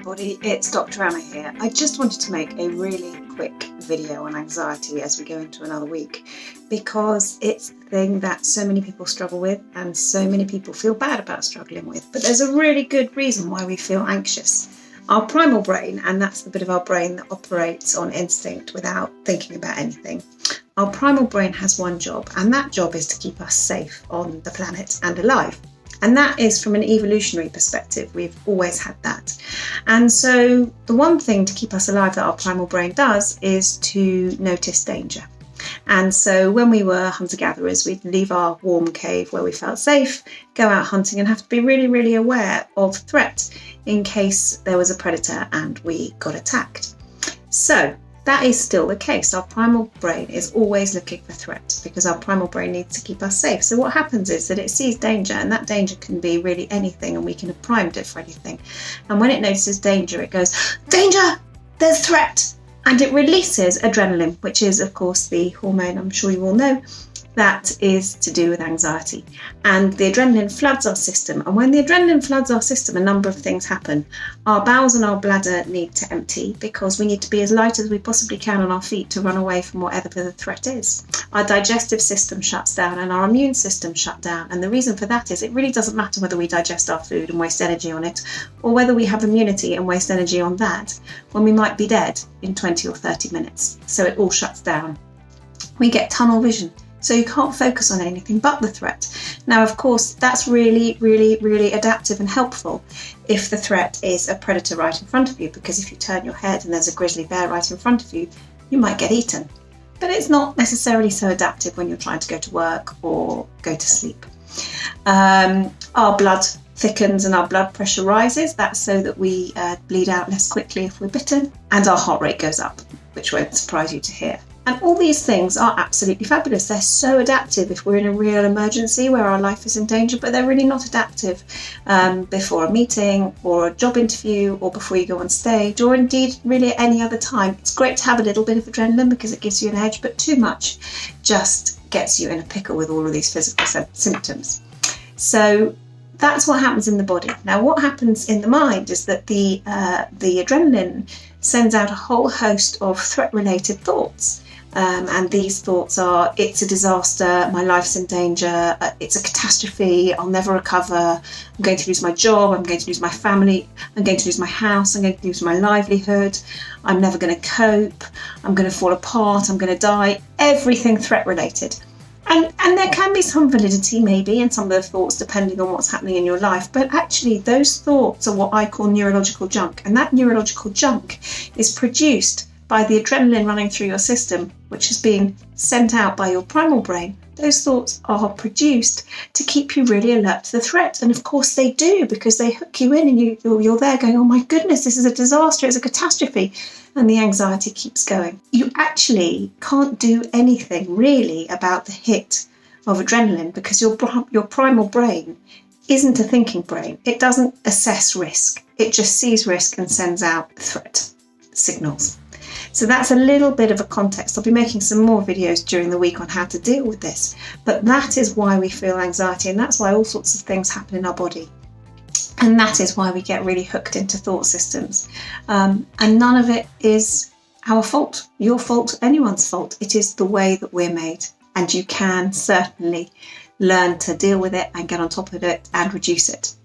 everybody, it's Dr. Anna here. I just wanted to make a really quick video on anxiety as we go into another week, because it's the thing that so many people struggle with and so many people feel bad about struggling with. But there's a really good reason why we feel anxious. Our primal brain, and that's the bit of our brain that operates on instinct without thinking about anything. Our primal brain has one job, and that job is to keep us safe on the planet and alive. And that is from an evolutionary perspective. We've always had that. And so the one thing to keep us alive that our primal brain does is to notice danger. And so when we were hunter-gatherers, we'd leave our warm cave where we felt safe, go out hunting and have to be really, really aware of threat in case there was a predator and we got attacked. So that is still the case. Our primal brain is always looking for threat because our primal brain needs to keep us safe. So what happens is that it sees danger, and that danger can be really anything, and we can have primed it for anything. And when it notices danger, it goes, danger, there's threat. And it releases adrenaline, which is, of course, the hormone I'm sure you all know, that is to do with anxiety. And the adrenaline floods our system. And when the adrenaline floods our system, a number of things happen. Our bowels and our bladder need to empty because we need to be as light as we possibly can on our feet to run away from whatever the threat is. Our digestive system shuts down and our immune system shuts down. And the reason for that is it really doesn't matter whether we digest our food and waste energy on it, or whether we have immunity and waste energy on that, when we might be dead in 20 or 30 minutes. So it all shuts down. We get tunnel vision. So you can't focus on anything but the threat. Now, of course, that's really, really, really adaptive and helpful if the threat is a predator right in front of you, because if you turn your head and there's a grizzly bear right in front of you, you might get eaten. But it's not necessarily so adaptive when you're trying to go to work or go to sleep. Our blood thickens and our blood pressure rises. That's so that we bleed out less quickly if we're bitten, and our heart rate goes up, which won't surprise you to hear. And all these things are absolutely fabulous. They're so adaptive if we're in a real emergency where our life is in danger, but they're really not adaptive before a meeting or a job interview or before you go on stage, or indeed really at any other time. It's great to have a little bit of adrenaline because it gives you an edge, but too much just gets you in a pickle with all of these physical symptoms. So that's what happens in the body. Now, what happens in the mind is that the adrenaline sends out a whole host of threat-related thoughts. And these thoughts are, it's a disaster, my life's in danger, it's a catastrophe, I'll never recover, I'm going to lose my job, I'm going to lose my family, I'm going to lose my house, I'm going to lose my livelihood, I'm never going to cope, I'm going to fall apart, I'm going to die, everything threat-related. And there can be some validity maybe in some of the thoughts depending on what's happening in your life, but actually those thoughts are what I call neurological junk, and that neurological junk is produced by the adrenaline running through your system, which is being sent out by your primal brain. Those thoughts are produced to keep you really alert to the threat. And of course they do, because they hook you in and you're there going, oh my goodness, this is a disaster, it's a catastrophe. And the anxiety keeps going. You actually can't do anything really about the hit of adrenaline because your primal brain isn't a thinking brain. It doesn't assess risk. It just sees risk and sends out threat signals. So that's a little bit of a context. I'll be making some more videos during the week on how to deal with this. But that is why we feel anxiety, and that's why all sorts of things happen in our body. And that is why we get really hooked into thought systems. And none of it is our fault, your fault, anyone's fault. It is the way that we're made. And you can certainly learn to deal with it and get on top of it and reduce it.